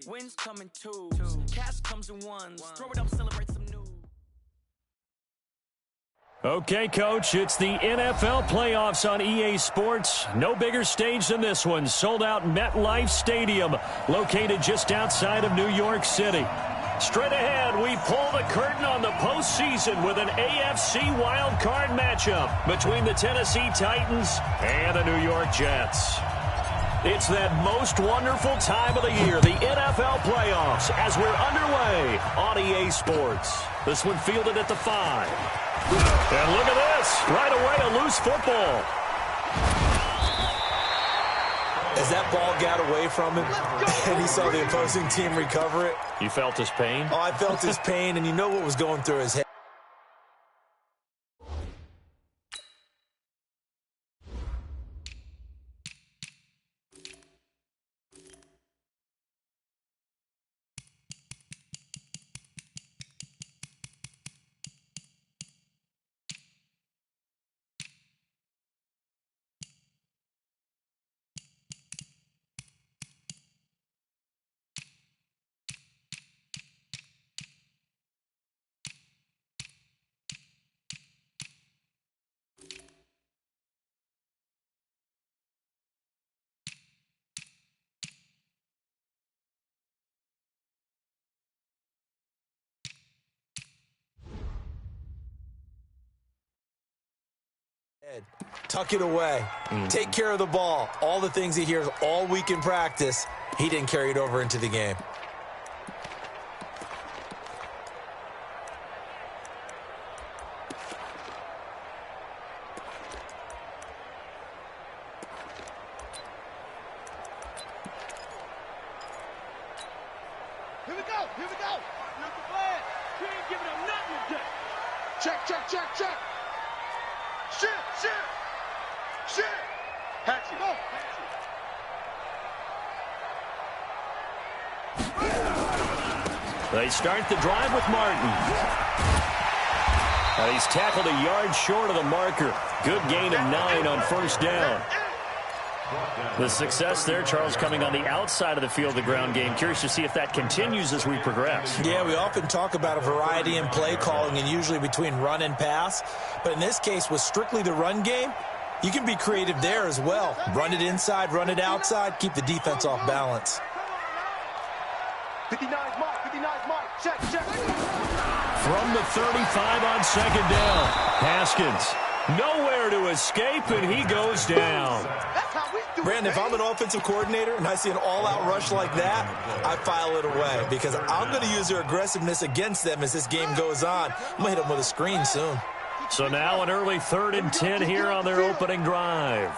Wins come in twos. Cash comes in ones. Throw it up, celebrate some news. Okay, Coach, it's the NFL playoffs on EA Sports. No bigger stage than this one. Sold out MetLife Stadium, located just outside of New York City. Straight ahead, we pull the curtain on the postseason with an AFC wildcard matchup between the Tennessee Titans and the New York Jets. It's that most wonderful time of the year, the NFL playoffs, as we're underway on EA Sports. This one fielded at the 5. And look at this. Right away, a loose football. As that ball got away from him and he saw the opposing team recover it. You felt his pain? Oh, I felt his pain, and you know what was going through his head. Tuck it away. Take care of the ball. All the things he hears all week in practice, he didn't carry it over into the game. Here we go. Here's the plan. We ain't giving them nothing today. Check. Shit. Hatchet. Go. They start the drive with Martin. And he's tackled a yard short of the marker. Good gain of 9 on first down. The success there, Charles, coming on the outside of the field, the ground game. Curious to see if that continues as we progress. Yeah, we often talk about a variety in play calling and usually between run and pass. But in this case, with strictly the run game, you can be creative there as well. Run it inside, run it outside, keep the defense off balance. 59's mark. Check. From the 35 on second down, Haskins nowhere to escape, and he goes down. Brandon, if I'm an offensive coordinator and I see an all-out rush like that, I file it away because I'm going to use their aggressiveness against them as this game goes on. I'm going to hit them with a screen soon. So now an early 3rd and 10 here on their opening drive.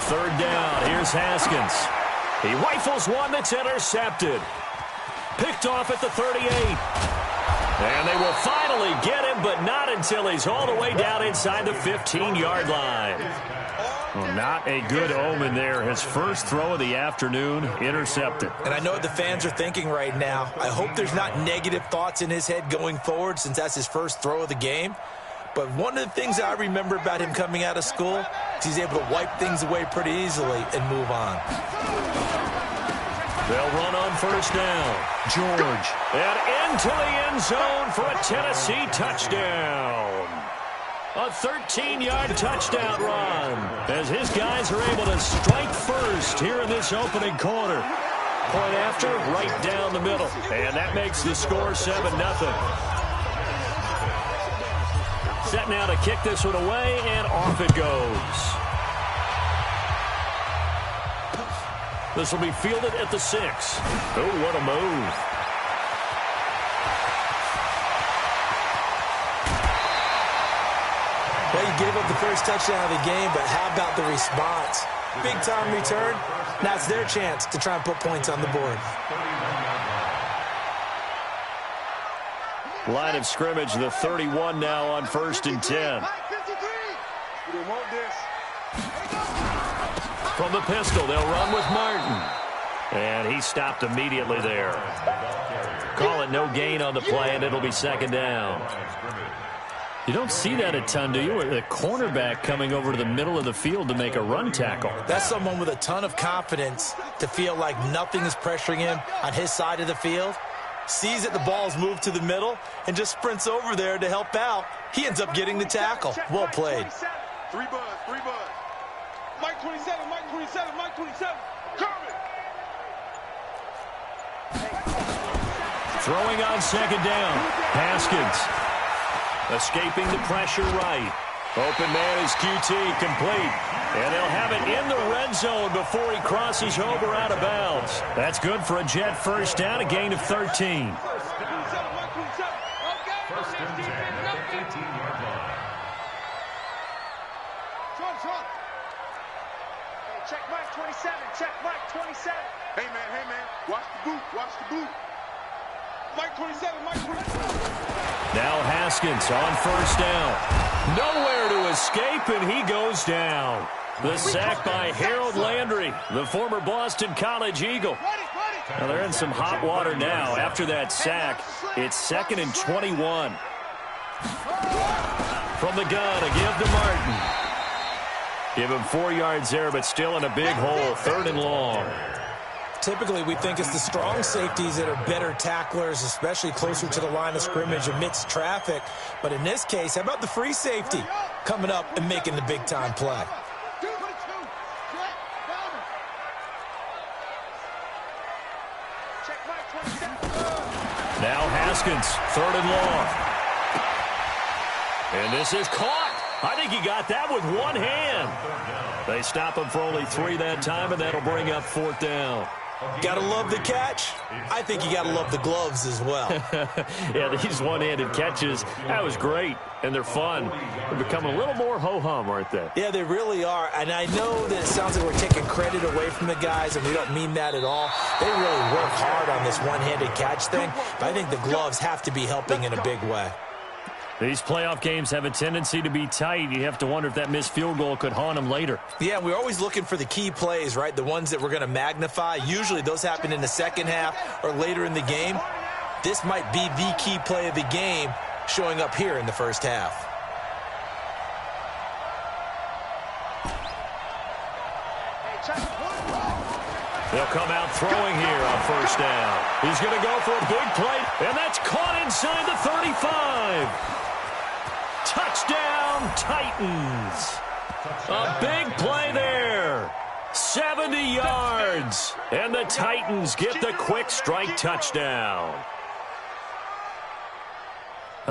Third down, here's Haskins. He rifles one that's intercepted. Picked off at the 38. And they will finally get him, but not until he's all the way down inside the 15-yard line. Well, not a good omen there. His first throw of the afternoon, intercepted. And I know what the fans are thinking right now. I hope there's not negative thoughts in his head going forward since that's his first throw of the game. But one of the things I remember about him coming out of school is he's able to wipe things away pretty easily and move on. They'll run on first down. George. And into the end zone for a Tennessee touchdown. A 13-yard touchdown run as his guys are able to strike first here in this opening quarter. Point after, right down the middle. And that makes the score 7-0. Set now to kick this one away, and off it goes. This will be fielded at the 6. Oh, what a move. Well, you gave up the first touchdown of the game, but how about the response? Big-time return. Now it's their chance to try and put points on the board. Line of scrimmage, the 31 now on 1st and 10. From the pistol, they'll run with Martin. And he stopped immediately there. Call it no gain on the play, and it'll be 2nd down. You don't see that a ton, do you? The cornerback coming over to the middle of the field to make a run tackle. That's someone with a ton of confidence to feel like nothing is pressuring him on his side of the field. Sees that the ball's moved to the middle and just sprints over there to help out. He ends up getting the tackle. Well played. 3 bud. Mike 27, Mike 27, Mike 27. Kermit. Throwing on second down. Haskins. Escaping the pressure right. Open man is QT, complete. And they'll have it in the red zone before he crosses over out of bounds. That's good for a Jet first down, a gain of 13. First and 10. 15-yard line. Check Mike 27. Check Mike 27. Hey, man. Watch the boot. Mike 27, Mike 27. Now Haskins on first down. Nowhere to escape, and he goes down. The sack by Harold Landry, the former Boston College Eagle. Now they're in some hot water now. After that sack, it's 2nd and 21. From the gun, a give to Martin. Give him 4 yards there, but still in a big hole. 3rd and long. Typically, we think it's the strong safeties that are better tacklers, especially closer to the line of scrimmage amidst traffic. But in this case, how about the free safety coming up and making the big-time play? Now Haskins, 3rd and long. And this is caught. I think he got that with one hand. They stop him for only 3 that time, and that'll bring up 4th down. Gotta love the catch. I think you gotta love the gloves as well. Yeah, these one-handed catches, that was great, and they're fun. They're becoming a little more ho-hum, aren't they? Yeah, they really are, and I know that it sounds like we're taking credit away from the guys, and we don't mean that at all. They really work hard on this one-handed catch thing, but I think the gloves have to be helping in a big way. These playoff games have a tendency to be tight. You have to wonder if that missed field goal could haunt them later. Yeah, we're always looking for the key plays, right? The ones that we're going to magnify. Usually those happen in the second half or later in the game. This might be the key play of the game showing up here in the first half. They'll come out throwing here on first down. He's going to go for a big play, and that's caught inside the 35. Touchdown, Titans. A big play there. 70 yards. And the Titans get the quick strike touchdown.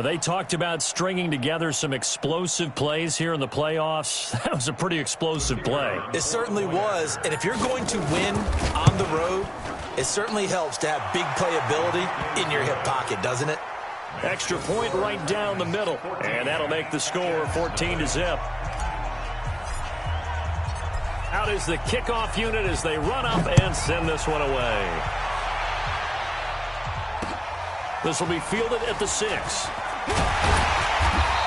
They talked about stringing together some explosive plays here in the playoffs. That was a pretty explosive play. It certainly was. And if you're going to win on the road, it certainly helps to have big playability in your hip pocket, doesn't it? Extra point right down the middle. And that'll make the score 14-0. Out is the kickoff unit as they run up and send this one away. This will be fielded at the 6.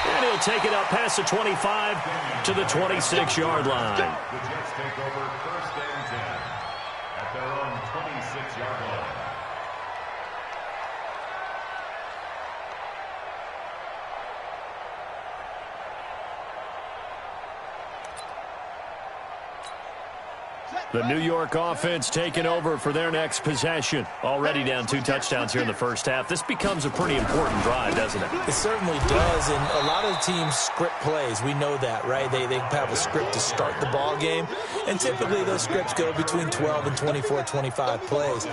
And he'll take it up past the 25 to the 26-yard line. The Jets take over 1st and 10 at their own 26-yard line. The New York offense taking over for their next possession. Already down 2 touchdowns here in the first half. This becomes a pretty important drive, doesn't it? It certainly does, and a lot of teams script plays. We know that, right? They have a script to start the ball game, and typically those scripts go between 12 and 24, 25 plays.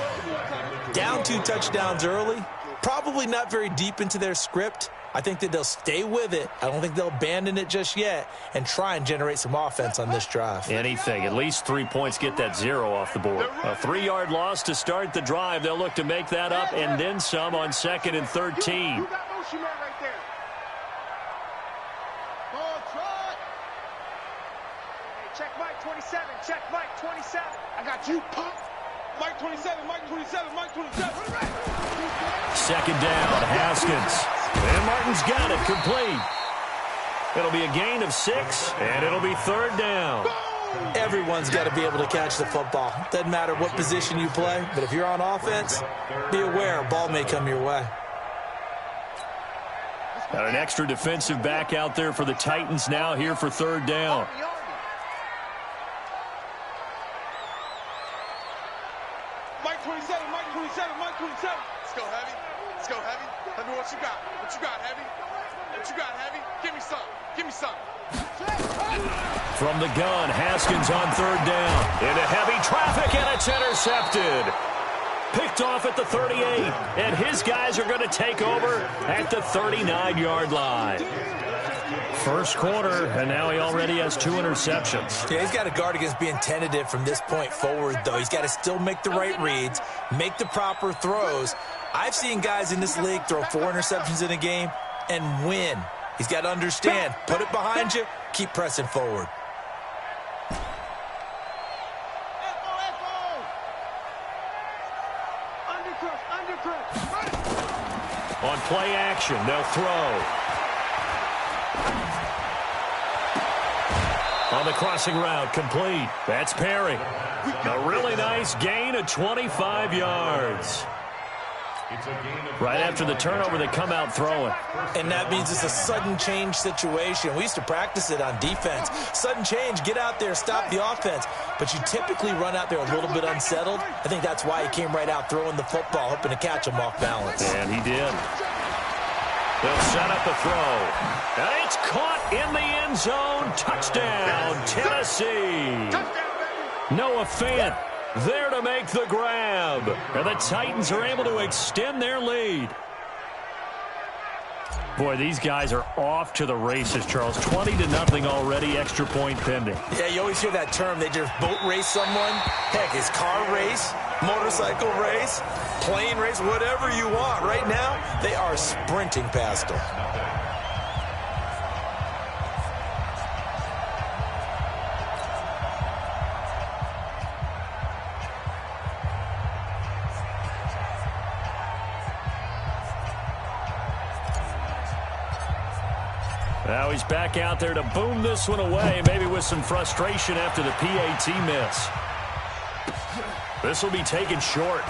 Down 2 touchdowns early, probably not very deep into their script. I think that they'll stay with it. I don't think they'll abandon it just yet and try and generate some offense on this drive. Anything. At least 3 points, get that 0 off the board. A 3-yard loss to start the drive. They'll look to make that up and then some on 2nd and 13. You got motion man right there. Ball trot. Hey, check Mike 27. Check Mike 27. I got you, pop. Mike 27, Mike 27, Mike 27. 2nd down, Haskins. And Martin's got it, complete. It'll be a gain of 6, and it'll be 3rd down. Everyone's got to be able to catch the football. Doesn't matter what position you play, but if you're on offense, be aware a ball may come your way. Got an extra defensive back out there for the Titans now here for third down. Mike 27, Mike 27, Mike 27. Let's go, Heavy. Let's go, Heavy. Let me what you got. What you got, Heavy? What you got, Heavy? Give me some. Give me some. From the gun, Haskins on third down. Into heavy traffic, and it's intercepted. Picked off at the 38, and his guys are going to take over at the 39-yard line. First quarter, and now he already has 2 interceptions. Yeah, he's got to guard against being tentative from this point forward, though. He's got to still make the right reads, make the proper throws. I've seen guys in this league throw 4 interceptions in a game and win. He's got to understand, put it behind you, keep pressing forward. On play action, they'll throw. On the crossing route, complete. That's Perry. A really nice gain of 25 yards. Right after the turnover, they come out throwing. And that means it's a sudden change situation. We used to practice it on defense. Sudden change, get out there, stop the offense. But you typically run out there a little bit unsettled. I think that's why he came right out throwing the football, hoping to catch him off balance. And he did. They'll set up the throw. And it's caught in the end zone. Touchdown, Tennessee. Noah Fant there to make the grab. And the Titans are able to extend their lead. Boy, these guys are off to the races, Charles. 20-0 already, extra point pending. Yeah, you always hear that term. They just boat race someone. Heck, it's car race, motorcycle race, plane race, whatever you want. Right now, they are sprinting past them. Now he's back out there to boom this one away, maybe with some frustration after the PAT miss. This will be taken short.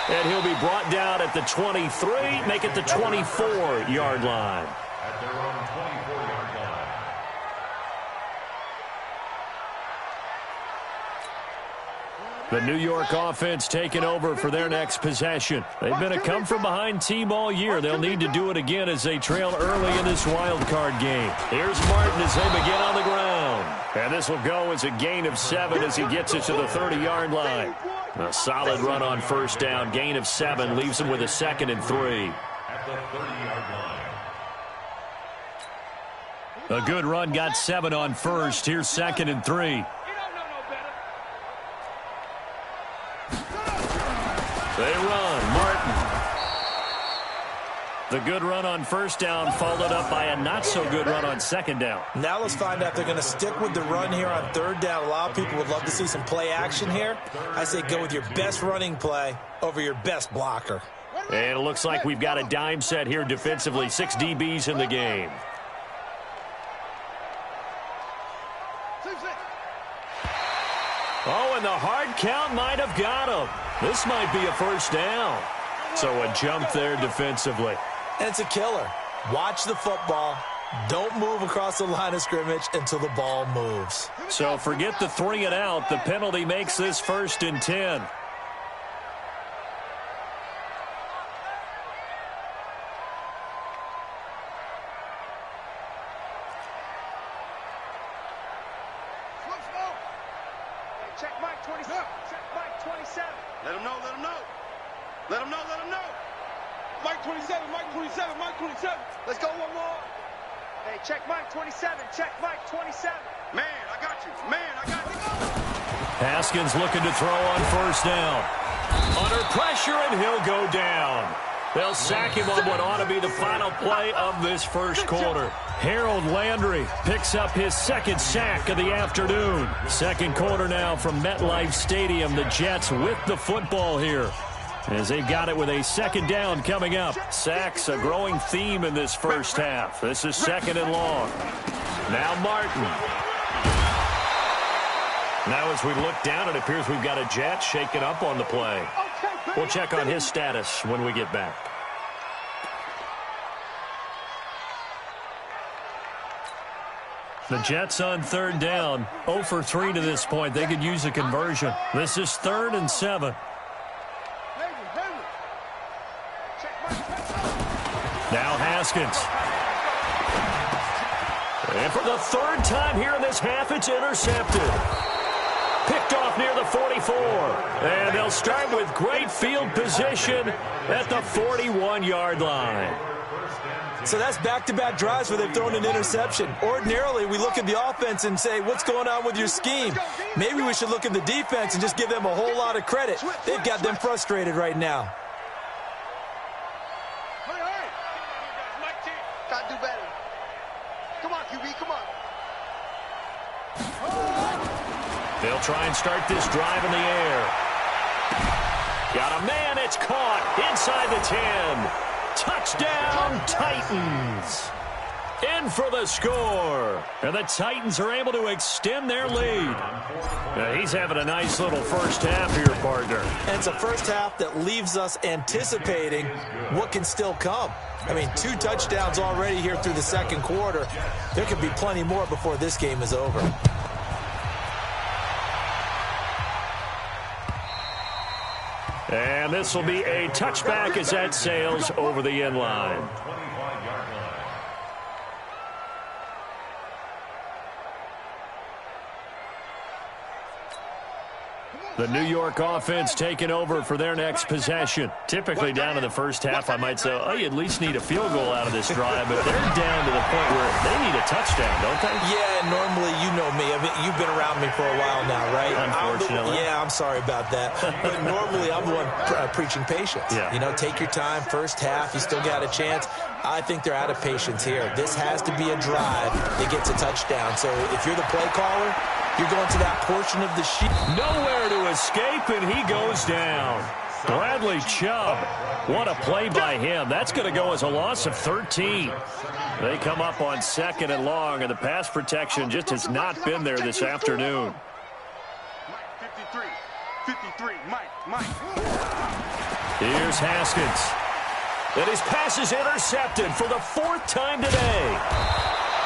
And he'll be brought down at the 23, make it the 24-yard line. At their own 24-yard line. The New York offense taking over for their next possession. They've been a come-from-behind team all year. They'll need to do it again as they trail early in this wild card game. Here's Martin as they begin on the ground. And this will go as a gain of 7 as he gets it to the 30-yard line. A solid run on first down. Gain of 7 leaves him with a 2nd and 3. At the 30-yard line. A good run got 7 on first. Here's 2nd and 3. They run. Martin. The good run on first down followed up by a not-so-good run on second down. Now let's find out if they're going to stick with the run here on third down. A lot of people would love to see some play action here. I say go with your best running play over your best blocker. And it looks like we've got a dime set here defensively. 6 DBs in the game. Oh, and the hard count might have got him. This might be a first down. So a jump there defensively. And it's a killer. Watch the football. Don't move across the line of scrimmage until the ball moves. So forget the 3 and out. The penalty makes this 1st and 10. Check Mike 27. Check Mike 27. Let him know, let him know. Let him know, let him know. Mike 27, Mike 27, Mike 27. Let's go one more. Hey, check Mike 27. Check Mike 27. Man, I got you. Man, I got you. Haskins looking to throw on first down. Under pressure, and he'll go down. They'll sack him on what ought to be the final play of this first quarter. Harold Landry picks up his 2nd sack of the afternoon. Second quarter now from MetLife Stadium. The Jets with the football here, as they've got it with a 2nd down coming up. Sacks, a growing theme in this first half. This is 2nd and long. Now Martin. Now as we look down, it appears we've got a Jet shaken up on the play. We'll check on his status when we get back. The Jets on third down, 0 for 3 to this point. They could use a conversion. This is 3rd and 7. Now Haskins. And for the 3rd time here in this half, it's intercepted. Picked off near the 44. And they'll start with great field position at the 41-yard line. So that's back-to-back drives where they've thrown an interception. Ordinarily, we look at the offense and say, what's going on with your scheme? Maybe we should look at the defense and just give them a whole lot of credit. They've got them frustrated right now. Gotta do better. Come on, QB, come on. They'll try and start this drive in the air. Got a man, it's caught inside the 10. Touchdown, Titans. In for the score. And the Titans are able to extend their lead. Now, he's having a nice little first half here, partner. And it's a first half that leaves us anticipating what can still come. I mean, 2 touchdowns already here through the second quarter. There could be plenty more before this game is over. And this will be a touchback as that sails over the end line. The New York offense taking over for their next possession. Typically down in the first half, I might say, oh, you at least need a field goal out of this drive, but they're down to the point where they need a touchdown, don't they? Yeah, normally, you know me. I mean, you've been around me for a while now, right? Unfortunately. I'm sorry about that. But normally, I'm the one preaching patience. Yeah. You know, take your time, first half, you still got a chance. I think they're out of patience here. This has to be a drive that gets a touchdown. So if you're the play caller, you're going to that portion of the sheet. Nowhere to escape, and he goes down. Bradley Chubb. What a play by him. That's going to go as a loss of 13. They come up on 2nd and long, and the pass protection just has not been there this afternoon. 53, Mike. Here's Haskins. And his pass is intercepted for the 4th time today.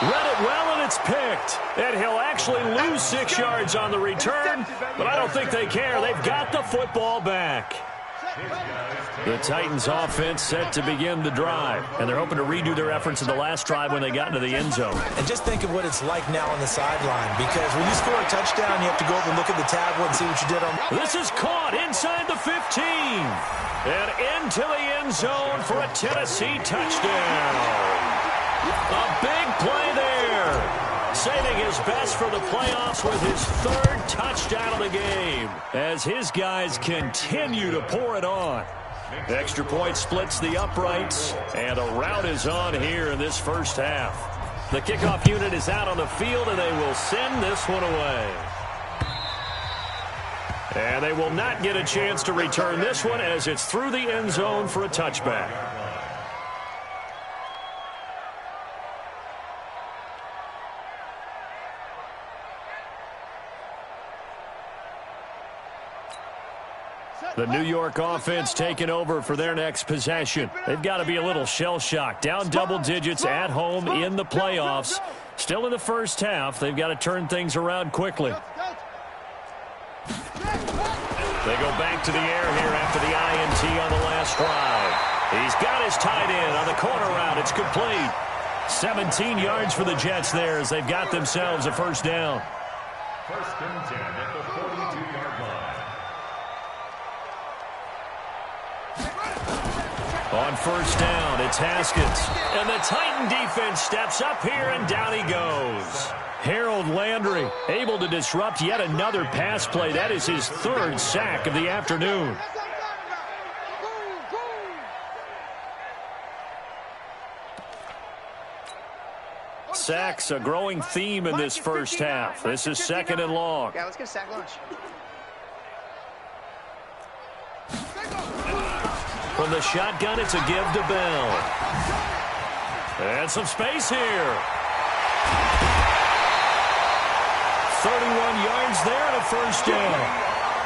Read it well, and it's picked. And he'll actually lose 6 yards on the return, but I don't think they care. They've got the football back. The Titans offense set to begin the drive, and they're hoping to redo their efforts in the last drive when they got into the end zone. And just think of what it's like now on the sideline, because when you score a touchdown, you have to go over and look at the tablet and see what you did on. This is caught inside the 15 and into the end zone for a Tennessee touchdown. A big play there. Saving his best for the playoffs with his 3rd touchdown of the game as his guys continue to pour it on. Extra point splits the uprights, and a rout is on here in this first half. The kickoff unit is out on the field, and they will send this one away. And they will not get a chance to return this one as it's through the end zone for a touchback. The New York offense taking over for their next possession. They've got to be a little shell-shocked. Down double digits at home in the playoffs. Still in the first half. They've got to turn things around quickly. They go back to the air here after the INT on the last drive. He's got his tight end on the corner route. It's complete. 17 yards for the Jets there as they've got themselves a first down. 1st and 10 at the 42-yard line. On first down, it's Haskins. And the Titan defense steps up here, and down he goes. Harold Landry able to disrupt yet another pass play. That is his 3rd sack of the afternoon. Sacks a growing theme in this first half. This is 2nd and long. Yeah, let's get a sack lunch. From the shotgun, it's a give to Bell. And some space here. 31 yards there and a first down.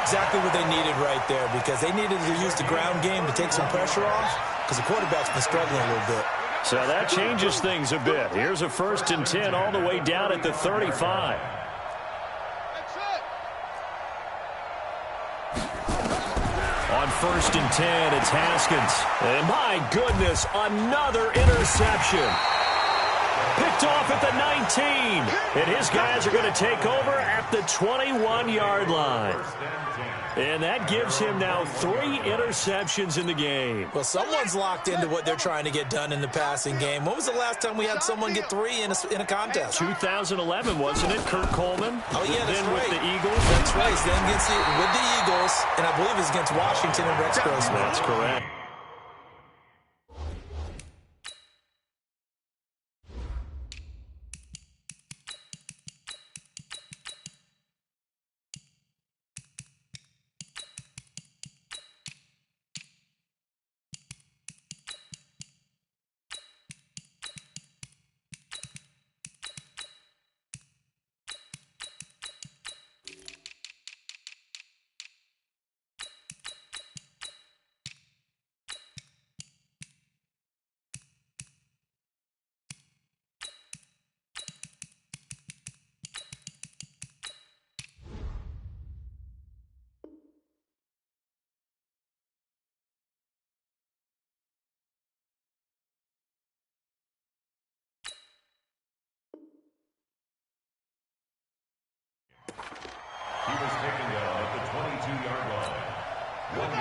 Exactly what they needed right there, because they needed to use the ground game to take some pressure off, because the quarterback's been struggling a little bit. So that changes things a bit. Here's a 1st and 10 all the way down at the 35. On 1st and 10, it's Haskins. And my goodness, another interception. Picked off at the 19. And his guys are going to take over at the 21-yard line. And that gives him now 3 interceptions in the game. Well, someone's locked into what they're trying to get done in the passing game. When was the last time we had someone get 3 in a contest? 2011, wasn't it? Kurt Coleman? Oh, yeah, that's then right. With the Eagles. That's right. Then with the Eagles, and I believe it's against Washington and Rex Grossman. That's correct.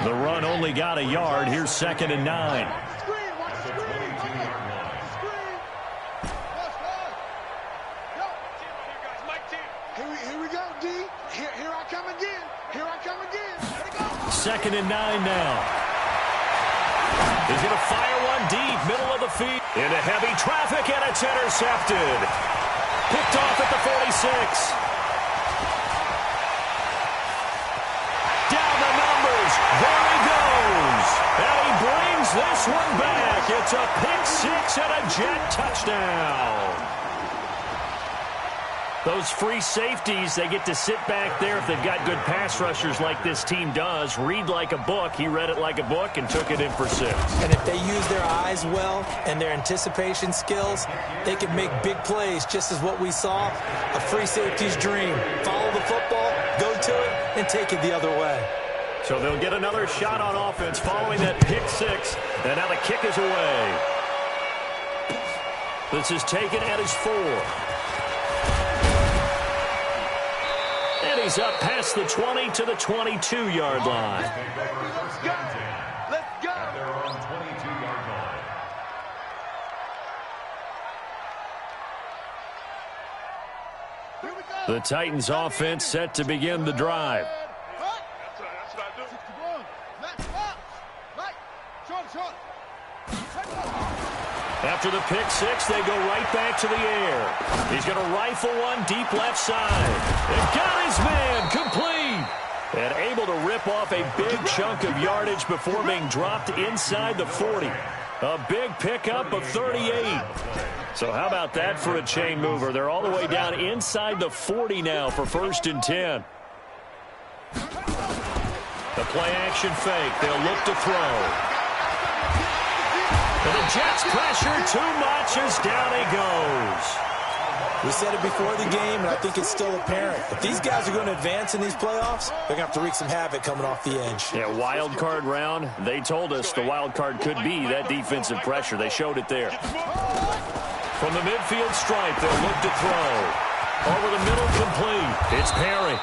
The run only got a yard. Here's 2nd and 9. Here we go, D. Here I come again. Here I come again. 2nd and 9 now. He's going to fire one deep, middle of the field. Into heavy traffic, and it's intercepted. Picked off at the 46. Down the numbers. There he goes. And he brings this one back. It's a pick 6 and a jet touchdown. Those free safeties, they get to sit back there if they've got good pass rushers like this team does. Read like a book. He read it like a book and took it in for 6. And if they use their eyes well and their anticipation skills, they can make big plays, just as what we saw, a free safety's dream. Follow the football, go to it, and take it the other way. So they'll get another shot on offense following that pick 6. And now the kick is away. This is taken at his 4. And he's up past the 20 to the 22-yard line. Let's go. Let's go. At their own 22-yard line. The Titans offense set to begin the drive. That's what I do. After the pick 6, they go right back to the air. He's going to rifle one deep left side. And got his man complete. And able to rip off a big chunk of yardage before being dropped inside the 40. A big pickup of 38. So how about that for a chain mover? They're all the way down inside the 40 now for 1st and 10. The play action fake. They'll look to throw. And the Jets pressure too much as down he goes. We said it before the game, and I think it's still apparent. If these guys are going to advance in these playoffs, they're going to have to wreak some havoc coming off the edge. Yeah, wild card round. They told us the wild card could be that defensive pressure. They showed it there. From the midfield stripe, they'll look to throw. Over the middle, complete. It's Perry.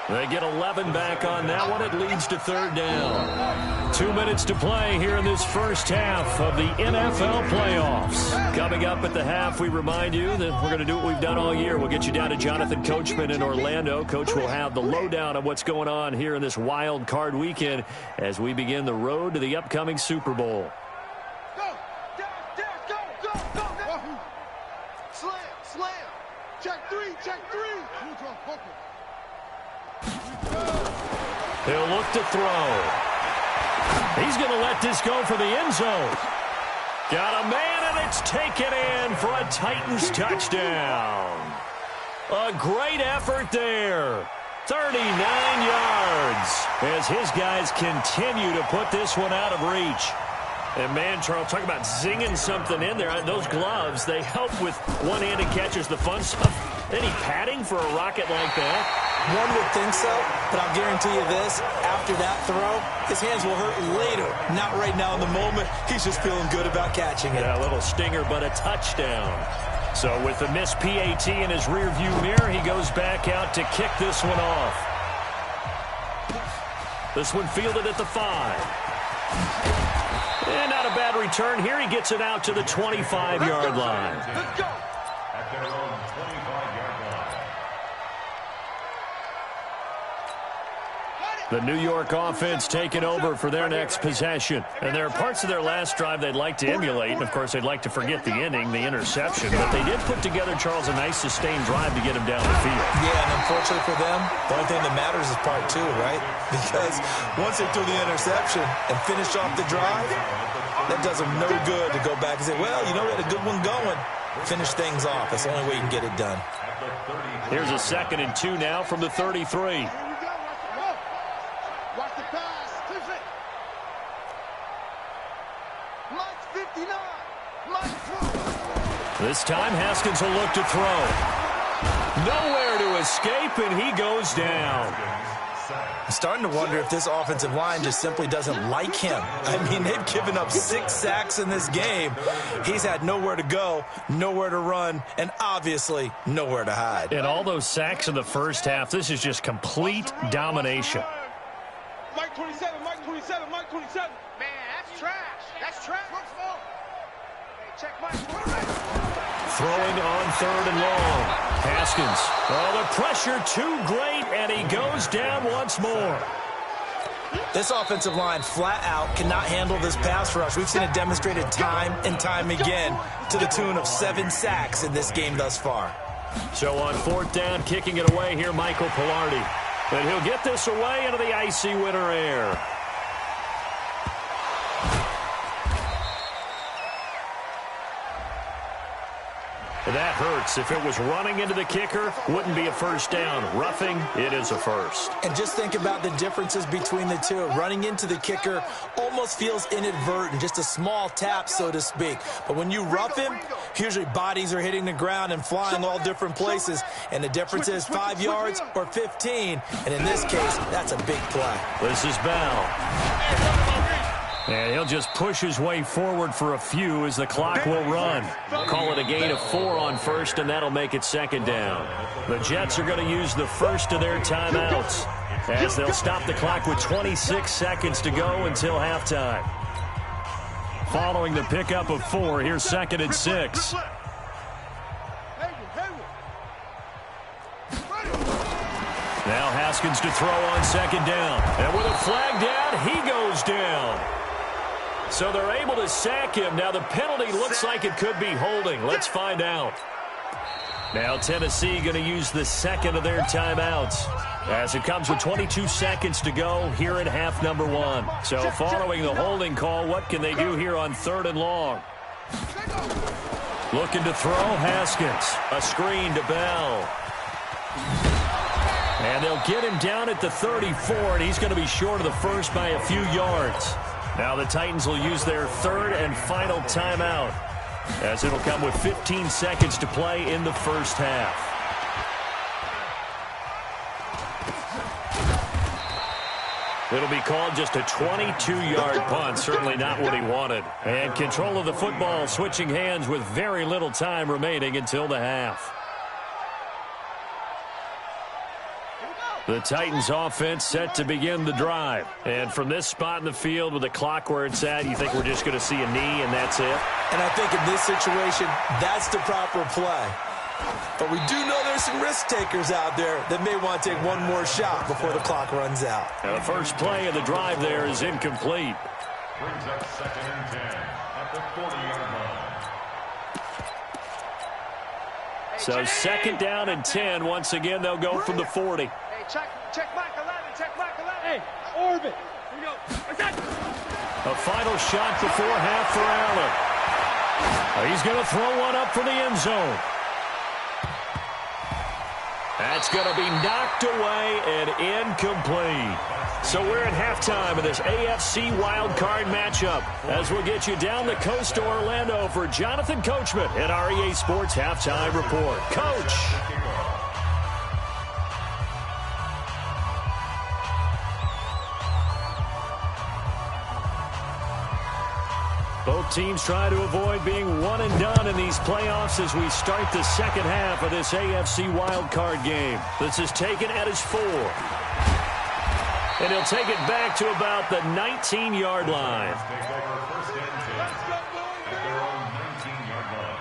They get 11 back on that one. It leads to 3rd down. 2 minutes to play here in this first half of the NFL playoffs. Coming up at the half, we remind you that we're going to do what we've done all year. We'll get you down to Jonathan Coachman in Orlando. Coach will have the lowdown of what's going on here in this wild card weekend as we begin the road to the upcoming Super Bowl. Go. Slam. Check 3. He'll look to throw. He's going to let this go for the end zone. Got a man, and it's taken in for a Titans touchdown. A great effort there. 39 yards as his guys continue to put this one out of reach. And man, Charles, talk about zinging something in there. Those gloves, they help with one-handed catches, the fun stuff. Any padding for a rocket like that? One would think so, but I'll guarantee you this. After that throw, his hands will hurt later. Not right now in the moment. He's just feeling good about catching it. Yeah, a little stinger, but a touchdown. So with the missed PAT in his rearview mirror, he goes back out to kick this one off. This one fielded at the 5. And not a bad return here. He gets it out to the 25-yard line. At their own 25-yard line. The New York offense taking over for their next possession. And there are parts of their last drive they'd like to emulate. And, of course, they'd like to forget the ending, the interception. But they did put together, Charles, a nice sustained drive to get him down the field. Yeah, and unfortunately for them, the only thing that matters is part 2, right? Because once they threw the interception and finished off the drive, that does them no good to go back and say, well, you know, we had a good one going. Finish things off. That's the only way you can get it done. Here's a 2nd and 2 now from the 33. Watch the pass. Mike's 59. Mike's through. This time, Haskins will look to throw. Nowhere to escape, and he goes down. I'm starting to wonder if this offensive line just simply doesn't like him. I mean, they've given up 6 sacks in this game. He's had nowhere to go, nowhere to run, and obviously nowhere to hide. And all those sacks in the first half, this is just complete domination. Mike 27, Mike 27, Mike 27. Man, that's trash. That's trash. Hey, check Mike 27. Throwing on 3rd and long. Haskins. Oh, the pressure too great, and he goes down once more. This offensive line flat out cannot handle this pass rush. We've seen it demonstrated time and time again to the tune of 7 sacks in this game thus far. So on 4th down, kicking it away here, Michael Pilardi. But he'll get this away into the icy winter air. That hurts. If it was running into the kicker, wouldn't be a first down. Roughing, it is a first. And just think about the differences between the two. Running into the kicker almost feels inadvertent, just a small tap, so to speak. But when you rough him, usually bodies are hitting the ground and flying all different places. And the difference is 5 yards or 15. And in this case, that's a big play. This is Bell. And he'll just push his way forward for a few as the clock will run. Call it a gain of 4 on 1st, and that'll make it 2nd down. The Jets are going to use the first of their timeouts as they'll stop the clock with 26 seconds to go until halftime. Following the pickup of 4, here's 2nd and 6. Now Haskins to throw on 2nd down. And with a flag down, he goes down. So they're able to sack him. Now the penalty looks like it could be holding. Let's find out. Now Tennessee going to use the 2nd of their timeouts as it comes with 22 seconds to go here in half number 1. So following the holding call, what can they do here on 3rd and long? Looking to throw, Haskins. A screen to Bell. And they'll get him down at the 34, and he's going to be short of the first by a few yards. Now the Titans will use their 3rd and final timeout as it'll come with 15 seconds to play in the first half. It'll be called just a 22-yard punt, certainly not what he wanted. And control of the football switching hands with very little time remaining until the half. The Titans offense set to begin the drive. And from this spot in the field with the clock where it's at, you think we're just going to see a knee and that's it? And I think in this situation, that's the proper play. But we do know there's some risk takers out there that may want to take one more shot before the clock runs out. Now the first play of the drive there is incomplete. Brings up 2nd and 10 at the 40-yard line. So 2nd down and 10. Once again, they'll go from the 40. Check Mike 11, check Mike 11. Hey, orbit. Here we go. A final shot before half for Allen. He's going to throw one up for the end zone. That's going to be knocked away and incomplete. So we're at halftime of this AFC wildcard matchup as we'll get you down the coast to Orlando for Jonathan Coachman at our EA Sports Halftime Report. Coach. Both teams try to avoid being one and done in these playoffs as we start the second half of this AFC wildcard game. This is taken at his 4. And he'll take it back to about the 19-yard line. Take over first and 10 at their own 19-yard line.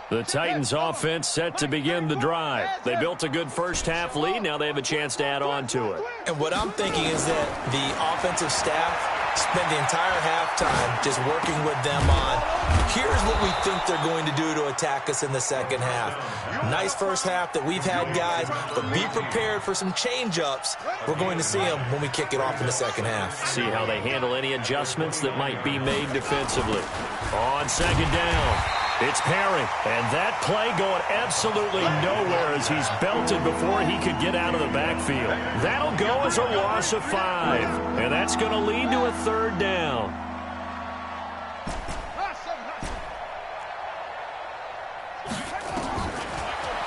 The Titans offense set to begin the drive. They built a good first half lead. Now they have a chance to add on to it. And what I'm thinking is that the offensive staff spent the entire halftime just working with them on, here's what we think they're going to do to attack us in the second half. Nice first half that we've had, guys, but be prepared for some change-ups. We're going to see them when we kick it off in the second half. See how they handle any adjustments that might be made defensively. On second down, it's Perry, and that play going absolutely nowhere as he's belted before he could get out of the backfield. That'll go as a loss of 5, and that's going to lead to a third down.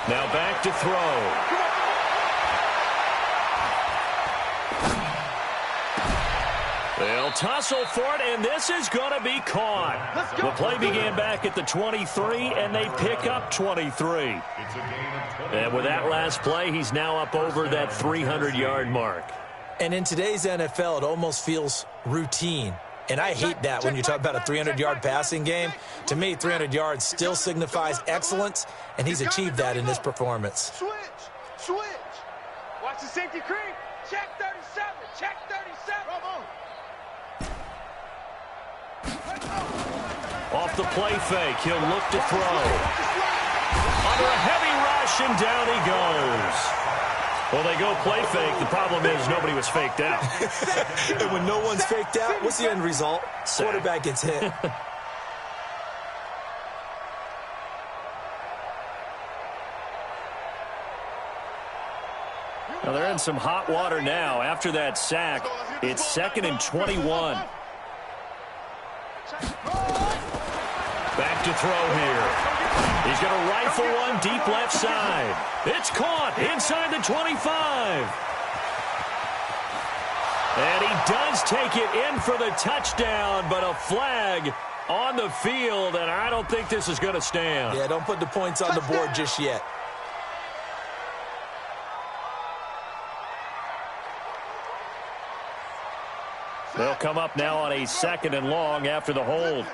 Now back to throw. They'll tussle for it, and this is going to be caught. The play began back at the 23, and they pick up 23. And with that last play, he's now up over that 300-yard mark. And in today's NFL, it almost feels routine. And I hate that when you talk about a 300-yard passing game. To me, 300 yards still signifies excellence, and he's achieved that in this performance. Switch. Watch the safety creep. Check 37. Check 37. Off the play fake, he'll look to throw. Under a heavy rush, and down he goes. Well, they go play fake. The problem is nobody was faked out. And when no one's faked out, what's the end result? Quarterback gets hit. Now they're in some hot water now. After that sack, it's 2nd and 21. Back to throw here. He's going to rifle one deep left side. It's caught inside the 25. And he does take it in for the touchdown, but a flag on the field, and I don't think this is going to stand. Yeah, don't put the points on the board just yet. They'll come up now on a 2nd and long after the hold.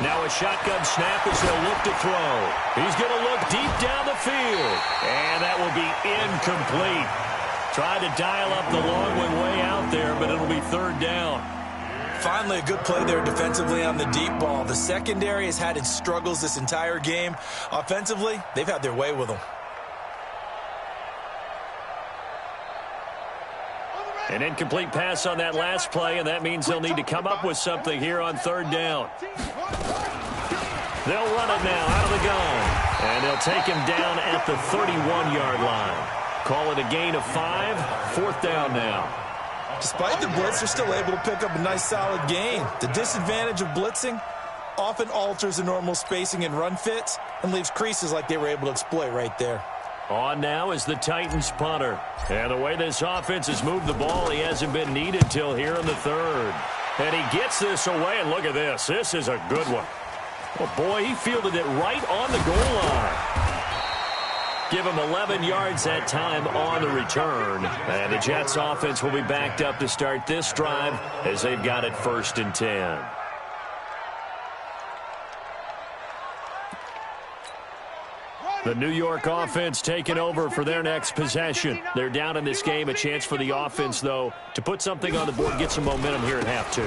Now a shotgun snap as he'll look to throw. He's going to look deep down the field. And that will be incomplete. Tried to dial up the long one way out there, but it'll be 3rd down. Finally, a good play there defensively on the deep ball. The secondary has had its struggles this entire game. Offensively, they've had their way with them. An incomplete pass on that last play, and that means they'll need to come up with something here on 3rd down. They'll run it now out of the gun, and they'll take him down at the 31-yard line. Call it a gain of 5, 4th down now. Despite the blitz, they're still able to pick up a nice, solid gain. The disadvantage of blitzing often alters the normal spacing and run fits and leaves creases like they were able to exploit right there. On now is the Titans punter. And the way this offense has moved the ball, he hasn't been needed till here in the 3rd. And he gets this away, and look at this. This is a good one. Oh, boy, he fielded it right on the goal line. Give him 11 yards that time on the return. And the Jets offense will be backed up to start this drive as they've got it 1st and 10. The New York offense taking over for their next possession. They're down in this game. A chance for the offense, though, to put something on the board, get some momentum here at half 2.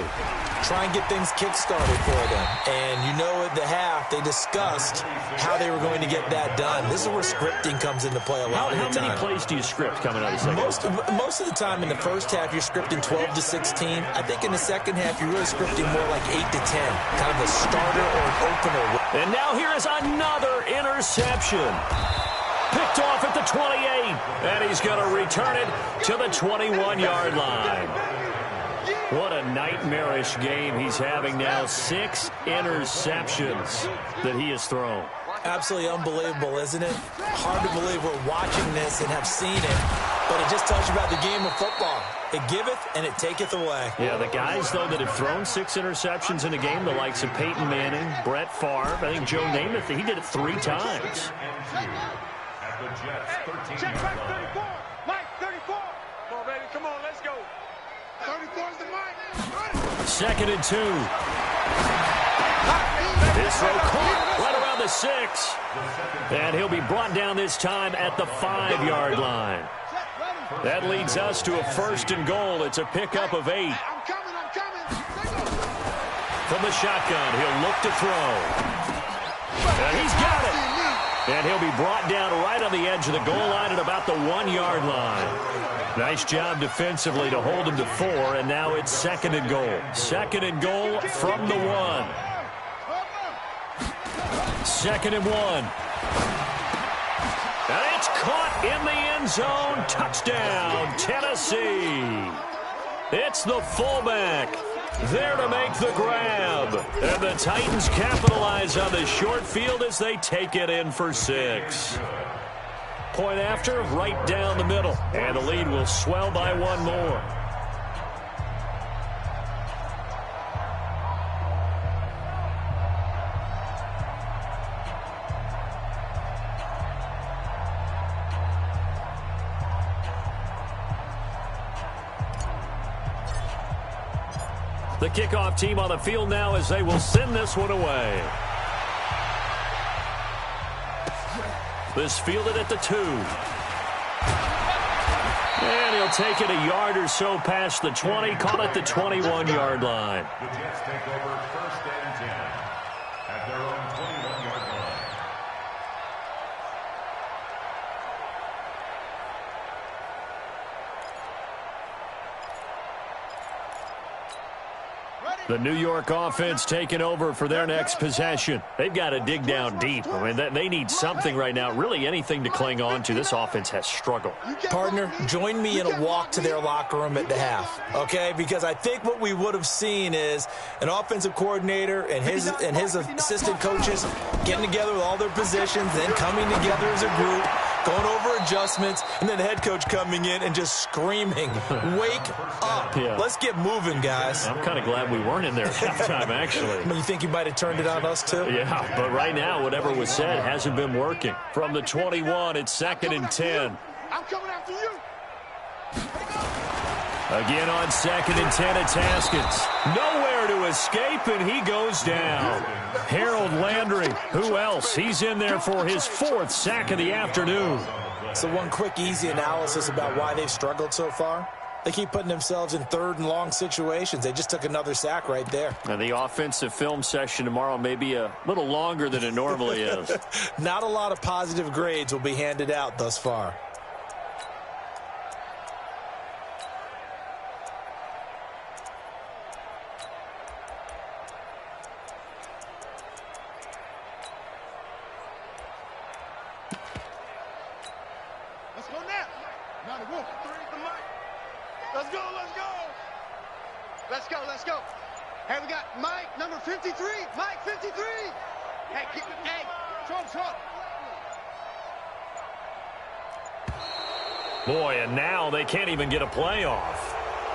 try and get things kick-started for them. And you know at the half, they discussed how they were going to get that done. This is where scripting comes into play a lot of the time. How many plays do you script coming out of the second half? Most of the time in the first half, you're scripting 12 to 16. I think in the second half, you're really scripting more like 8 to 10, kind of a starter or an opener. And now here is another interception. Picked off at the 28, and he's going to return it to the 21-yard line. What a nightmarish game he's having now. 6 interceptions that he has thrown. Absolutely unbelievable, isn't it? Hard to believe we're watching this and have seen it, but it just tells you about the game of football. It giveth and it taketh away. Yeah, the guys, though, that have thrown 6 interceptions in a game, the likes of Peyton Manning, Brett Favre, I think Joe Namath, he did it 3 times. Check back 34. Mike, 34. Come on, baby. Come on, let's go. 34 is the Mike. 2nd and 2. This throw caught right around the 6. And he'll be brought down this time at the 5-yard line. That leads us to a 1st and goal. It's a pickup of 8. I'm coming. From the shotgun, he'll look to throw. And he's got it. And he'll be brought down right on the edge of the goal line at about the 1-yard line. Nice job defensively to hold him to 4, and now it's 2nd and goal. 2nd and goal from the 1. 2nd and 1. And it's caught in the end zone. Touchdown, Tennessee. It's the fullback there to make the grab. And the Titans capitalize on the short field as they take it in for 6. Point after, right down the middle. And the lead will swell by 1 more. The kickoff team on the field now as they will send this one away. This fielded at the 2. And he'll take it a yard or so past the 20, call it the 21-yard line. The Jets take over 1st and 10 at their own 21-yard line. The New York offense taking over for their next possession. They've got to dig down deep. I mean, they need something right now, really anything to cling on to. This offense has struggled. Partner, join me in a walk to their locker room at the half, okay? Because I think what we would have seen is an offensive coordinator and his assistant coaches getting together with all their positions, then coming together as a group, going over adjustments, and then the head coach coming in and just screaming, wake up. Yeah. Let's get moving, guys. I'm kind of glad we weren't in there at halftime, actually. I mean, you think you might have turned it on us, too? Yeah, but right now, whatever was said hasn't been working. From the 21, it's 2nd and 10. I'm coming after you. Again on 2nd and 10, it's Haskins. Nowhere to escape, and he goes down. Harold Landry, who else? He's in there for his 4th sack of the afternoon. So one quick, easy analysis about why they've struggled so far. They keep putting themselves in 3rd and long situations. They just took another sack right there. And the offensive film session tomorrow may be a little longer than it normally is. Not a lot of positive grades will be handed out thus far. Let's go now. Not a wolf. 3 to Mike. Let's go. Let's go. Hey, we got Mike, number 53. Mike, 53. Hey, Trump. Boy, and now they can't even get a playoff.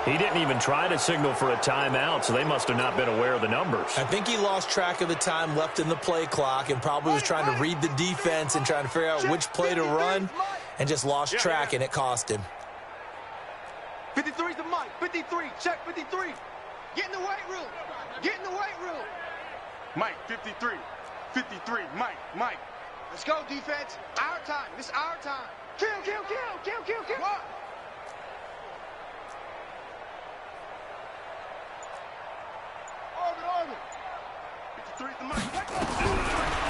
He didn't even try to signal for a timeout, so they must have not been aware of the numbers. I think he lost track of the time left in the play clock and probably was trying to read the defense and trying to figure out which play to run and just lost track, and it cost him. 53's the Mike. 53. Check 53. Get in the weight room. Mike, 53. 53. Mike. Let's go, defense. Our time. This is our time. Kill. What?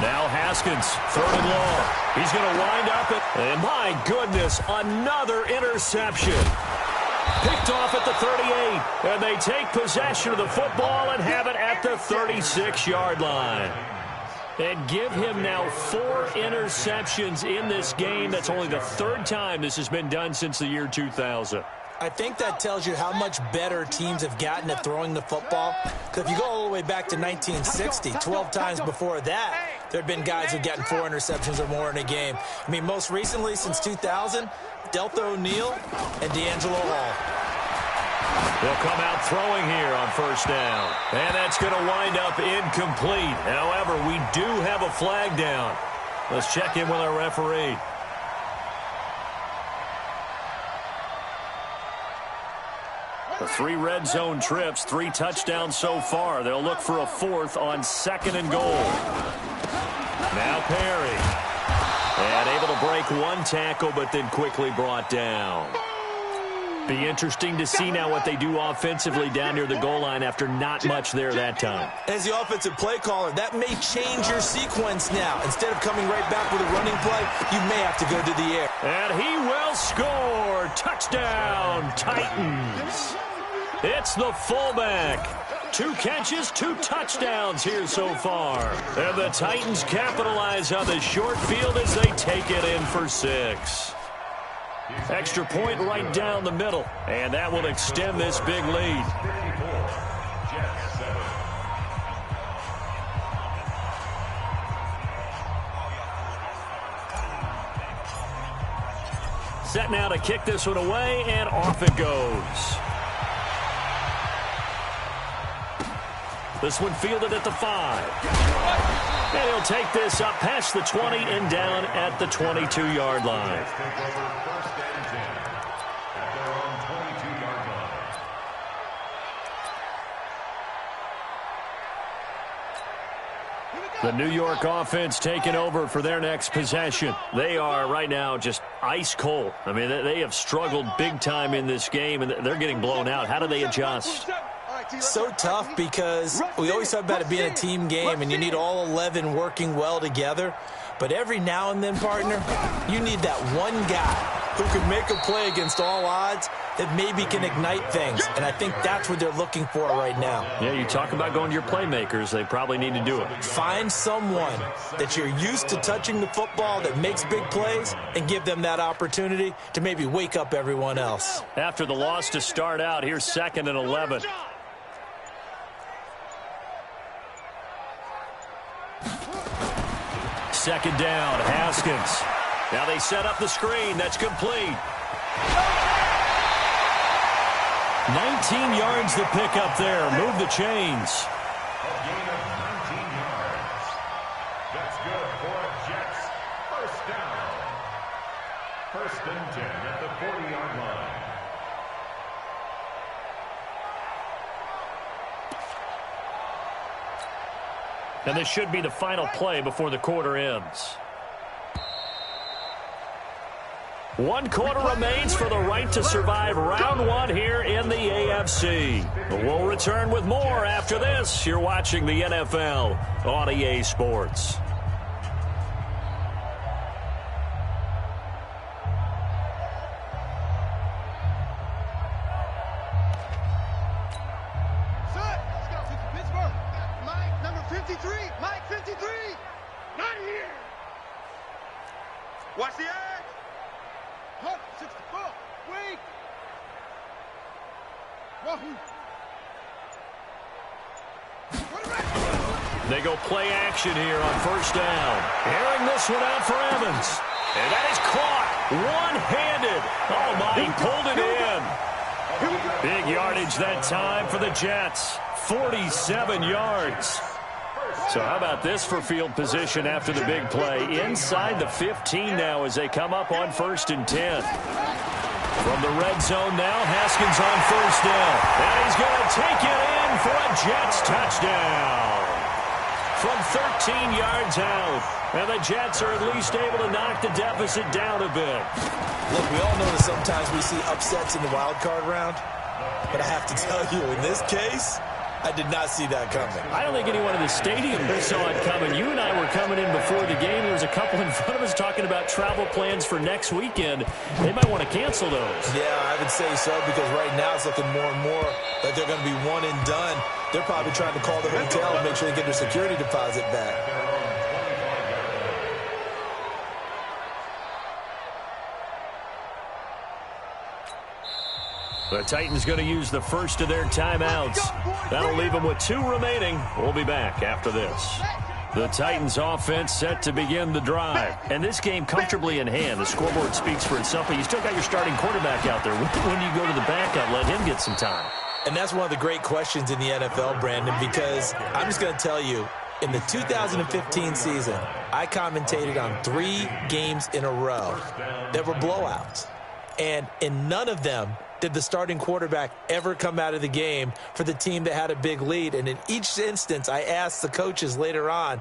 Now Haskins, 3rd and long. He's going to wind up and my goodness, another interception. Picked off at the 38, and they take possession of the football and have it at the 36-yard line. And give him now 4 interceptions in this game. That's only the 3rd time this has been done since the year 2000. I think that tells you how much better teams have gotten at throwing the football. Because if you go all the way back to 1960, 12 times before that, there have been guys who've gotten 4 interceptions or more in a game. I mean, most recently, since 2000, Delta O'Neal and D'Angelo Hall. They'll come out throwing here on 1st down. And that's going to wind up incomplete. However, we do have a flag down. Let's check in with our referee. The 3 red zone trips, 3 touchdowns so far. They'll look for a 4th on 2nd and goal. Now Perry. And able to break 1 tackle, but then quickly brought down. Be interesting to see now what they do offensively down near the goal line after not much there that time. As the offensive play caller, that may change your sequence now. Instead of coming right back with a running play, you may have to go to the air. And he will score. Touchdown, Titans. It's the fullback. 2 catches, 2 touchdowns here so far. And the Titans capitalize on the short field as they take it in for 6. Extra point right down the middle. And that will extend this big lead. Set now to kick this one away, and off it goes. This one fielded at the 5. And he'll take this up past the 20 and down at the 22-yard line. The New York offense taking over for their next possession. They are right now just ice cold. I mean, they have struggled big time in this game, and they're getting blown out. How do they adjust? So tough because we always talk about it being a team game, and you need all 11 working well together. But every now and then, partner, you need that one guy who can make a play against all odds that maybe can ignite things. And I think that's what they're looking for right now. Yeah, you talk about going to your playmakers. They probably need to do it. Find someone that you're used to touching the football that makes big plays and give them that opportunity to maybe wake up everyone else. After the loss to start out, here's 2nd and 11. Second down, Haskins. Now they set up the screen. That's complete. 19 yards to pick up there. Move the chains. A gain of 19 yards. That's good for Jets. 1st down. 1st and 10 at the 40-yard line. And this should be the final play before the quarter ends. 1 quarter remains for the right to survive round 1 here in the AFC. We'll return with more after this. You're watching the NFL on EA Sports. Watch the edge. 64. Wait. Wahoo. They go play action here on 1st down. Airing this one out for Evans. And that is caught one-handed. Oh, my, he pulled it in. Big yardage that time for the Jets. 47 yards. So how about this for field position after the big play? Inside the 15 now as they come up on 1st and 10. From the red zone now, Haskins on 1st down. And he's going to take it in for a Jets touchdown. From 13 yards out. And the Jets are at least able to knock the deficit down a bit. Look, we all know that sometimes we see upsets in the wild card round. But I have to tell you, in this case, I did not see that coming. I don't think anyone in the stadium saw it coming. You and I were coming in before the game. There was a couple in front of us talking about travel plans for next weekend. They might want to cancel those. Yeah, I would say so, because right now it's looking more and more like they're going to be one and done. They're probably trying to call the hotel and make sure they get their security deposit back. The Titans going to use the first of their timeouts. That'll leave them with 2 remaining. We'll be back after this. The Titans offense set to begin the drive. And this game comfortably in hand. The scoreboard speaks for itself, but you still got your starting quarterback out there. When do you go to the backup, let him get some time? And that's one of the great questions in the NFL, Brandon, because I'm just going to tell you, in the 2015 season, I commentated on 3 games in a row that were blowouts. And in none of them did the starting quarterback ever come out of the game for the team that had a big lead. And in each instance, I asked the coaches later on,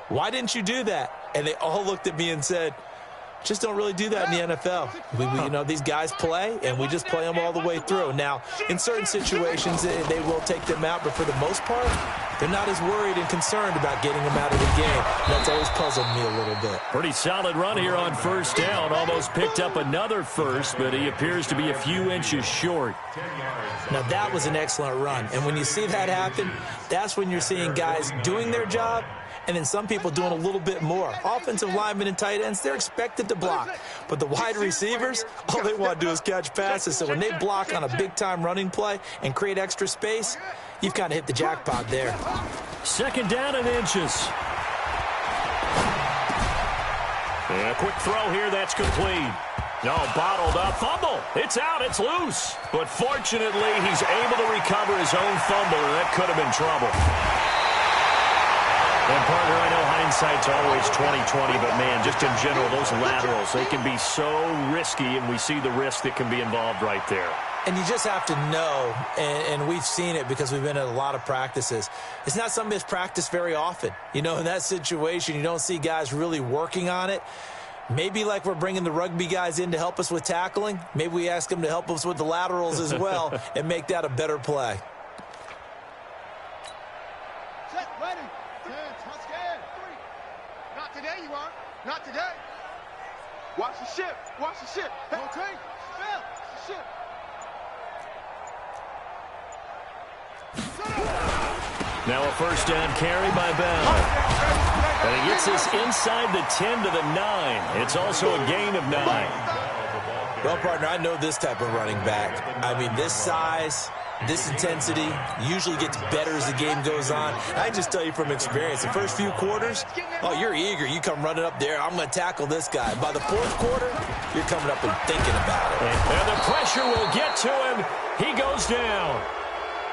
why didn't you do that? And they all looked at me and said, just don't really do that in the NFL. You know, these guys play, and we just play them all the way through. Now, in certain situations, they will take them out, but for the most part, they're not as worried and concerned about getting them out of the game. That's always puzzled me a little bit. Pretty solid run here on first down. Almost picked up another first, but he appears to be a few inches short. Now, that was an excellent run. And when you see that happen, that's when you're seeing guys doing their job, and then some people doing a little bit more. Offensive linemen and tight ends, they're expected to block. But the wide receivers, all they want to do is catch passes. So when they block on a big-time running play and create extra space, you've kind of hit the jackpot there. Second down and inches. And a quick throw here, that's complete. No, bottled up. Fumble. It's out. It's loose. But fortunately, he's able to recover his own fumble, and that could have been trouble. And, partner, I know hindsight's always 20/20, but, man, just in general, those laterals, they can be so risky, and we see the risk that can be involved right there. And you just have to know, and we've seen it because we've been at a lot of practices, it's not something that's practiced very often. You know, in that situation, you don't see guys really working on it. Maybe like we're bringing the rugby guys in to help us with tackling, maybe we ask them to help us with the laterals as well and make that a better play. Set, ready. 10, scared. 3. Not today, you aren't. Not today. Watch the ship. Watch the ship. Okay. Spell. The ship. Now a first down carry by Bell. And he gets us inside the 10 to the 9. It's also a gain of 9. Well, partner, I know this type of running back. I mean, this size, this intensity usually gets better as the game goes on. I can just tell you from experience, the first few quarters, oh, you're eager. You come running up there, I'm going to tackle this guy. By the fourth quarter, you're coming up and thinking about it. And the pressure will get to him. He goes down.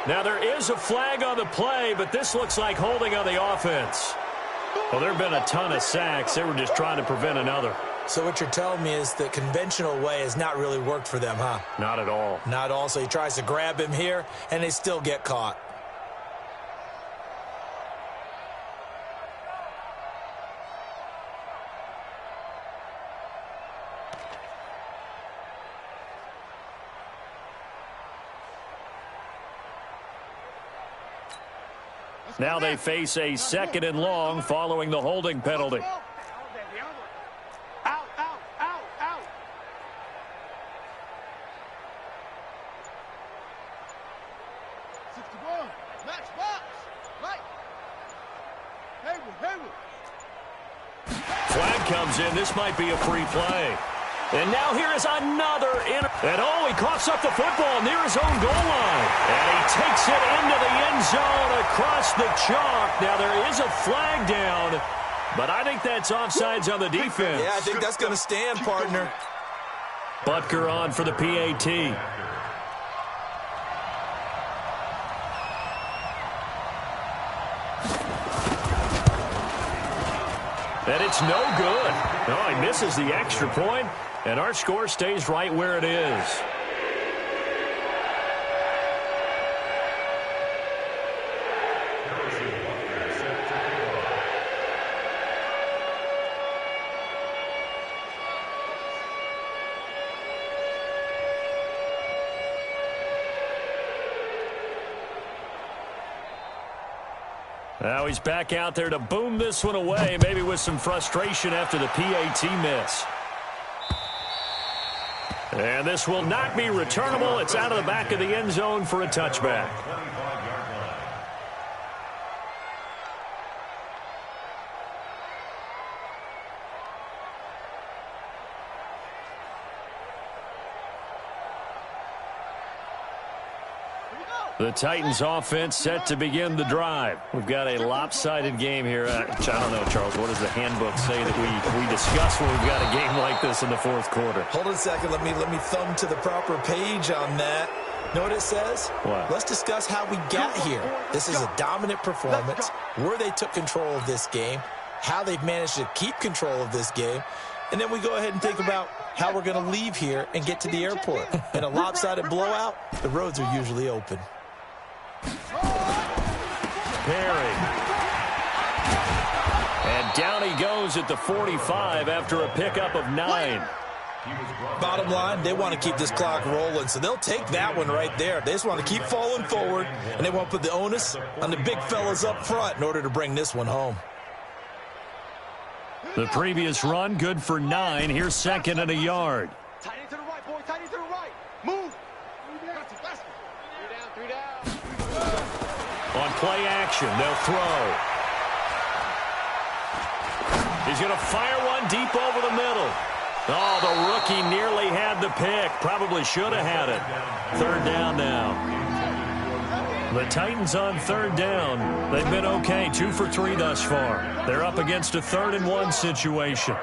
Now, there is a flag on the play, but this looks like holding on the offense. Well, there have been a ton of sacks. They were just trying to prevent another. So what you're telling me is the conventional way has not really worked for them, huh? Not at all. Not at all. So he tries to grab him here, and they still get caught. Now they face a second and long following the holding penalty. Out, out, out, out. 61. Match box. Right. Hayward. Flag comes in. This might be a free play. And now here is another. And he coughs up the football near his own goal line. And he takes it into the end zone across the chalk. Now there is a flag down, but I think that's offsides on the defense. Yeah, I think that's going to stand, partner. Butker on for the PAT. And it's no good. No, he misses the extra point, and our score stays right where it is. Now he's back out there to boom this one away, maybe with some frustration after the PAT miss. And this will not be returnable. It's out of the back of the end zone for a touchback. The Titans offense set to begin the drive. We've got a lopsided game here. I don't know, Charles, what does the handbook say that we discuss when we've got a game like this in the fourth quarter? Hold on a second. Let me thumb to the proper page on that. Know what it says? What? Let's discuss how we got here. This is a dominant performance, where they took control of this game, how they've managed to keep control of this game, and then we go ahead and think about how we're going to leave here and get to the airport. In a lopsided blowout, the roads are usually open. Perry. And down he goes at the 45 after a pickup of 9. Bottom line, they want to keep this clock rolling, so they'll take that one right there. They just want to keep falling forward, and they won't put the onus on the big fellas up front in order to bring this one home. The previous run, good for 9. Here's second and a yard. Tight end to the right, boy. Tight end to the right. Move. 3 down. On play action, they'll throw. He's going to fire one deep over the middle. Oh, the rookie nearly had the pick. Probably should have had it. Third down now. The Titans on third down. They've been okay, 2 for 3 thus far. They're up against a 3rd and 1 situation.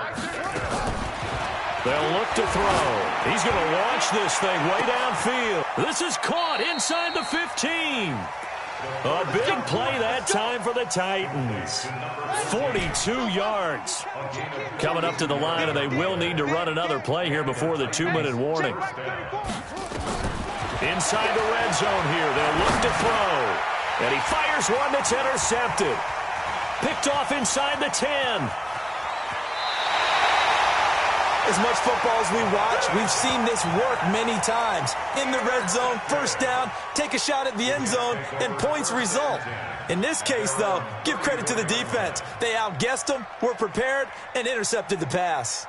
They'll look to throw. He's going to launch this thing way downfield. This is caught inside the 15. A big play that time for the Titans. 42 yards. Coming up to the line, and they will need to run another play here before the 2-minute warning. Inside the red zone here, they'll look to throw. And he fires one that's intercepted. Picked off inside the 10. As much football as we watch, we've seen this work many times. In the red zone, first down, take a shot at the end zone, and points result. In this case, though, give credit to the defense. They outguessed them, were prepared, and intercepted the pass.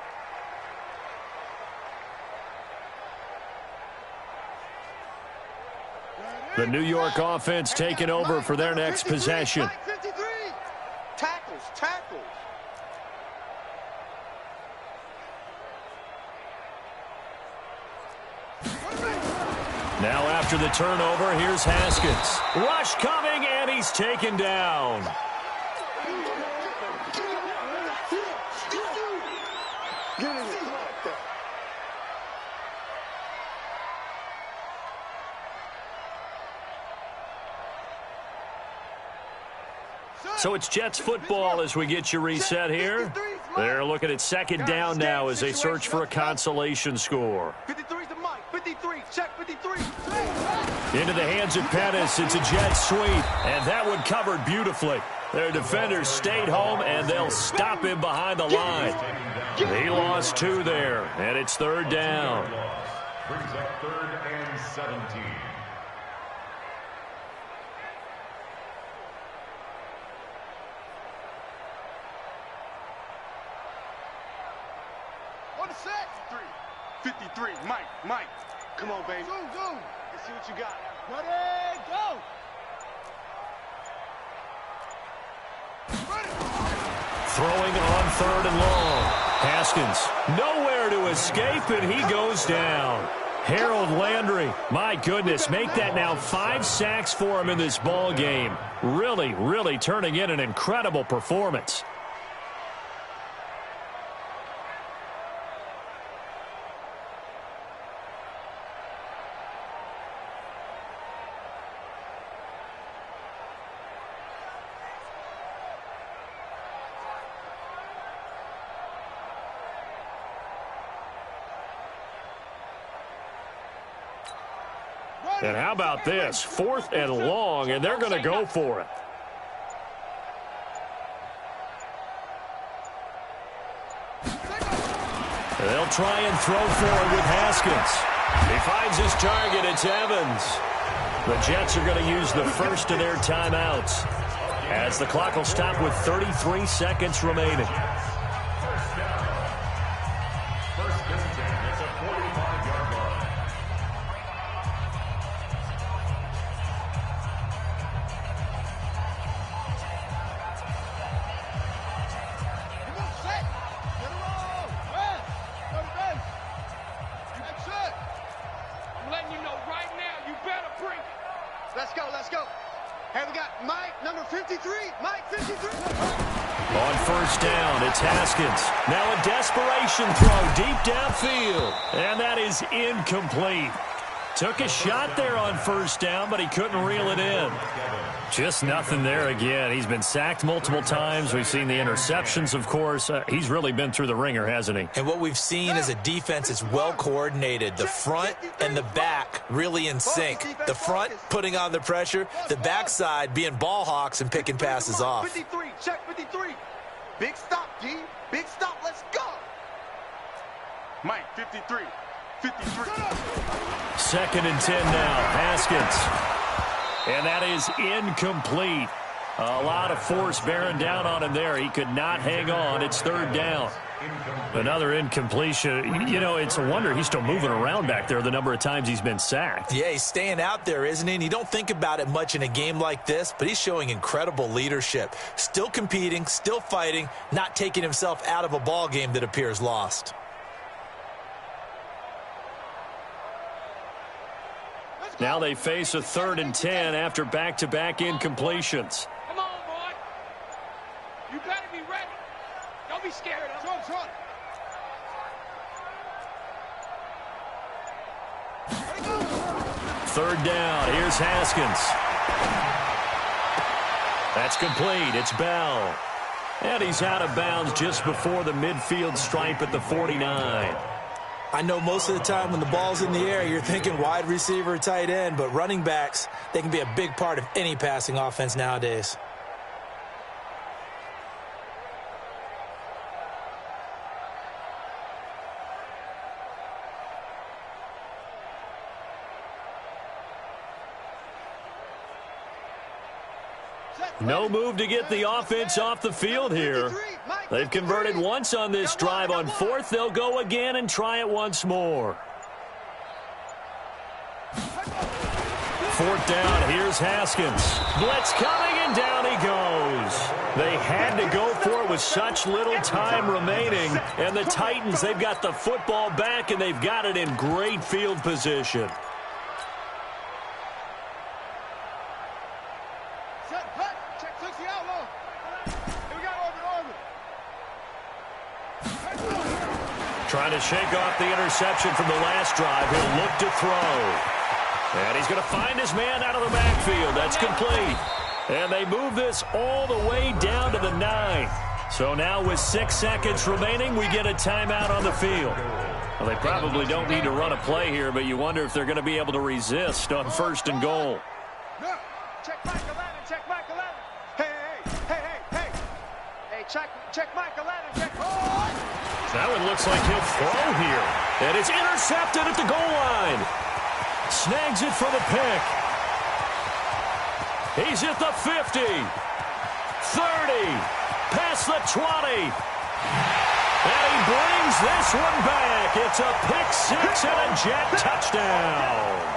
The New York offense taking over for their next possession. 53. Tackles. Now after the turnover, here's Haskins. Rush coming, and he's taken down. So it's Jets football as we get you reset here. They're looking at second down now as they search for a consolation score. 53 to Mike. 53. Check 53. Into the hands of Pettis. It's a jet sweep, and that one covered beautifully. Their defenders stayed home, and they'll stop him behind the line. He lost 2 there, and it's third down. Brings up 3rd and 17. On the set. 53. Mike. Come on, baby. Zoom. Let's see what you got. Ready, go. Throwing on 3rd and long. Haskins nowhere to escape, and he goes down. Harold Landry, my goodness, make that now 5 sacks for him in this ball game. Really turning in an incredible performance. And how about this? 4th and long, and they're going to go for it. They'll try and throw for it with Haskins. He finds his target. It's Evans. The Jets are going to use the first of their timeouts. as the clock will stop with 33 seconds remaining. First down. First and 10 at the 45-yard line. Come on, set. Get it all. Rest. Go to base. That's it. I'm letting you know right now, you better bring it. Let's go, let's go. Hey, we got Mike, number 53. Mike, 53. On first down, it's Haskins. Now a desperation throw deep downfield. And that is incomplete. Took a shot there on first down, but he couldn't reel it in. Just nothing there again. He's been sacked multiple times. We've seen the interceptions, of course. He's really been through the ringer, hasn't he? And what we've seen is a defense that's well coordinated. The front and the back really in sync. The front putting on the pressure, the backside being ball hawks and picking passes off. 53, check 53. Big stop, D. Big stop, let's go. Mike, 53. 53. Second and 10 now. Haskins. And that is incomplete. A lot of force bearing down on him there. He could not hang on. It's third down. Another incompletion. You know, it's a wonder he's still moving around back there the number of times he's been sacked. Yeah, he's staying out there, isn't he? And you don't think about it much in a game like this, but he's showing incredible leadership. Still competing, still fighting, not taking himself out of a ball game that appears lost. Now they face a third and 10 after back-to-back incompletions. Come on, boy. You better be ready. Don't be scared of him. Third down. Here's Haskins. That's complete. It's Bell. And he's out of bounds just before the midfield stripe at the 49. I know most of the time when the ball's in the air, you're thinking wide receiver, tight end, but running backs, they can be a big part of any passing offense nowadays. No move to get the offense off the field here. They've converted once on this drive. On fourth, they'll go again and try it once more. Fourth down, here's Haskins. Blitz coming, and down he goes. They had to go for it with such little time remaining. And the Titans, they've got the football back, and they've got it in great field position. Trying to shake off the interception from the last drive. He'll look to throw. And he's going to find his man out of the backfield. That's complete. And they move this all the way down to the 9. So now with 6 seconds remaining, we get a timeout on the field. Well, they probably don't need to run a play here, but you wonder if they're going to be able to resist on first and goal. Check Mike 11, check Mike 11. Hey. Hey, check Mike 11, check. Now it looks like he'll throw here. And it's intercepted at the goal line. Snags it for the pick. He's at the 50. 30. Past the 20. And he brings this one back. It's a pick six and a jet touchdown.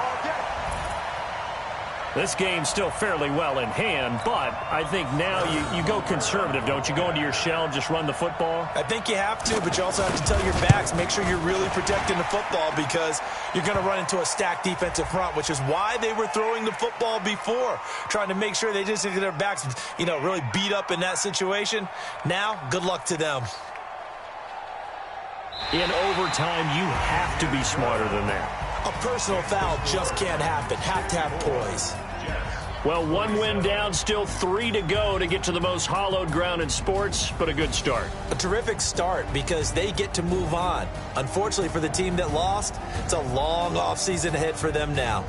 This game's still fairly well in hand, but I think now you go conservative, don't you? Go into your shell, just run the football? I think you have to, but you also have to tell your backs, make sure you're really protecting the football because you're going to run into a stacked defensive front, which is why they were throwing the football before, trying to make sure they just get their backs, really beat up in that situation. Now, good luck to them. In overtime, you have to be smarter than that. A personal foul just can't happen. Have to have poise. Well, one win down, still 3 to go to get to the most hallowed ground in sports, but a good start. A terrific start because they get to move on. Unfortunately for the team that lost, it's a long offseason ahead for them now.